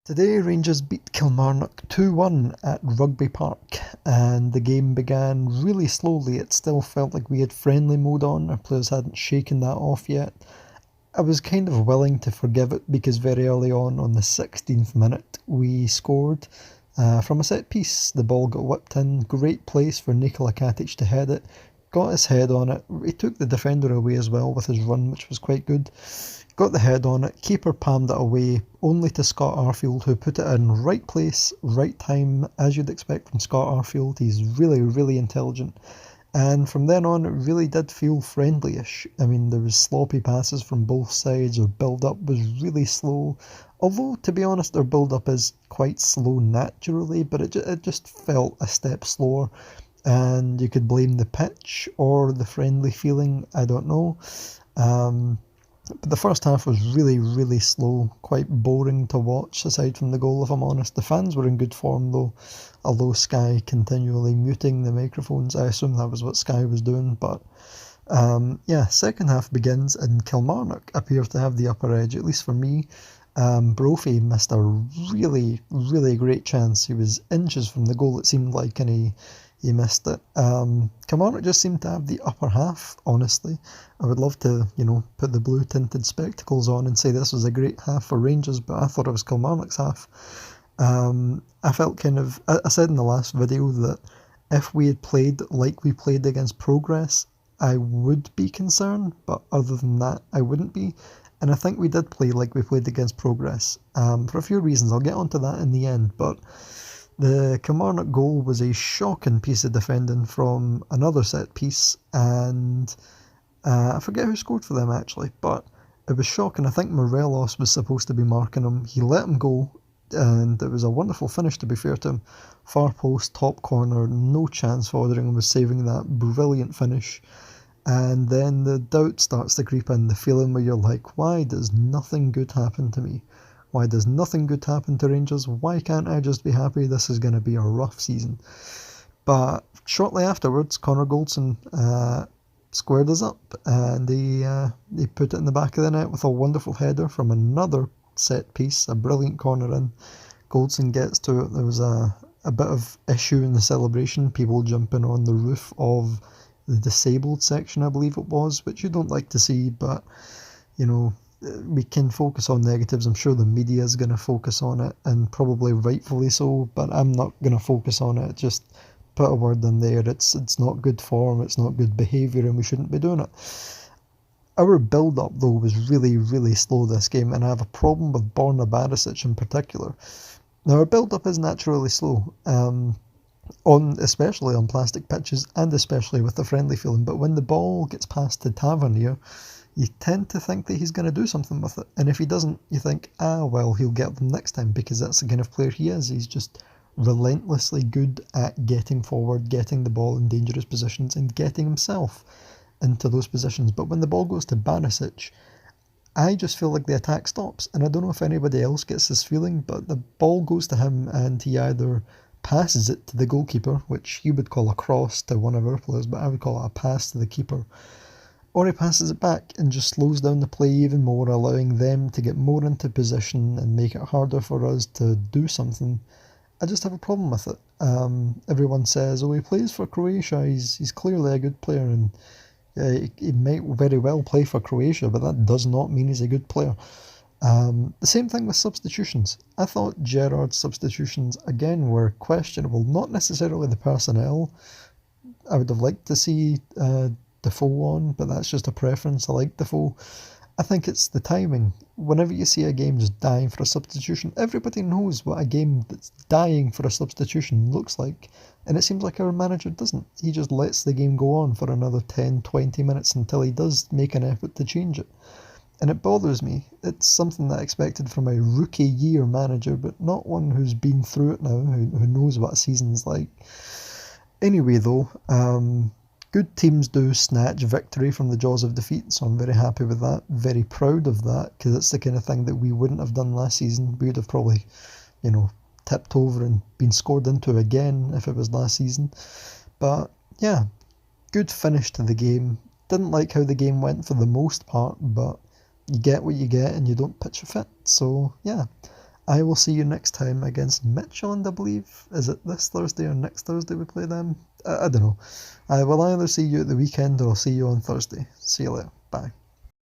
Today Rangers beat Kilmarnock 2-1 at Rugby Park, and the game began really slowly. It still felt like we had friendly mode on, our players hadn't shaken that off yet. I was kind of willing to forgive it because very early on the 16th minute, we scored from a set piece. The ball got whipped in, great place for Nikola Katic to head it, got his head on it. He took the defender away as well with his run, which was quite good. Got the head on it, keeper palmed it away, only to Scott Arfield, who put it in right place, right time, as you'd expect from Scott Arfield. He's really, really intelligent. And from then on, it really did feel friendly-ish. I mean, there was sloppy passes from both sides. Our build-up was really slow. Although, to be honest, our build-up is quite slow naturally, but it just felt a step slower. And you could blame the pitch or the friendly feeling, I don't know. But the first half was really, really slow, quite boring to watch, aside from the goal, if I'm honest. The fans were in good form, though, although Sky continually muting the microphones. I assume that was what Sky was doing, but yeah, second half begins, and Kilmarnock appear to have the upper edge, at least for me. Brophy missed a really, really great chance. He was inches from the goal, it seemed like, and he missed it. Kilmarnock just seemed to have the upper half, honestly. I would love to, put the blue tinted spectacles on and say this was a great half for Rangers, but I thought it was Kilmarnock's half. I felt I said in the last video that if we had played like we played against Progress, I would be concerned, but other than that, I wouldn't be. And I think we did play like we played against Progress, for a few reasons. I'll get onto that in the end, but the Kilmarnock goal was a shocking piece of defending from another set piece, and I forget who scored for them actually, but it was shocking. I think Morelos was supposed to be marking him. He let him go, and it was a wonderful finish, to be fair to him. Far post, top corner, no chance Foderingham was saving that. Brilliant finish. And then the doubt starts to creep in, the feeling where you're like, why does nothing good happen to me? Why does nothing good happen to Rangers? Why can't I just be happy this is going to be a rough season? But shortly afterwards, Connor Goldson squared us up, and he put it in the back of the net with a wonderful header from another set piece, a brilliant corner in. Goldson gets to it. There was a bit of issue in the celebration, people jumping on the roof of the disabled section, I believe it was, which you don't like to see, but, we can focus on negatives. I'm sure the media is going to focus on it, and probably rightfully so, but I'm not going to focus on it. Just put a word in there. It's not good form, it's not good behaviour, and we shouldn't be doing it. Our build-up, though, was really, really slow this game, and I have a problem with Borna Barisic in particular. Now, our build-up is naturally slow, especially on plastic pitches, and especially with the friendly feeling, but when the ball gets passed to Tavernier, you tend to think that he's going to do something with it. And if he doesn't, you think, well, he'll get them next time, because that's the kind of player he is. He's just relentlessly good at getting forward, getting the ball in dangerous positions, and getting himself into those positions. But when the ball goes to Barisic, I just feel like the attack stops. And I don't know if anybody else gets this feeling, but the ball goes to him, and he either passes it to the goalkeeper, which he would call a cross to one of our players, but I would call it a pass to the keeper, or he passes it back and just slows down the play even more, allowing them to get more into position and make it harder for us to do something. I just have a problem with it. Everyone says, he plays for Croatia, he's clearly a good player, and he might very well play for Croatia, but that does not mean he's a good player. The same thing with substitutions. I thought Gerrard's substitutions, again, were questionable. Not necessarily the personnel. I would have liked to see Defoe on, but that's just a preference. I like Defoe. I think it's the timing. Whenever you see a game just dying for a substitution, everybody knows what a game that's dying for a substitution looks like, and it seems like our manager doesn't. He just lets the game go on for another 10-20 minutes until he does make an effort to change it. And it bothers me. It's something that I expected from a rookie year manager, but not one who's been through it now, who knows what a season's like. Anyway, though, good teams do snatch victory from the jaws of defeat, so I'm very happy with that, very proud of that, because it's the kind of thing that we wouldn't have done last season. We would have probably, tipped over and been scored into again if it was last season. But, yeah, good finish to the game. Didn't like how the game went for the most part, but you get what you get and you don't pitch a fit. So, yeah, I will see you next time against Midtjylland, I believe. Is it this Thursday or next Thursday we play them? I don't know. I will either see you at the weekend or I'll see you on Thursday. See you later. Bye.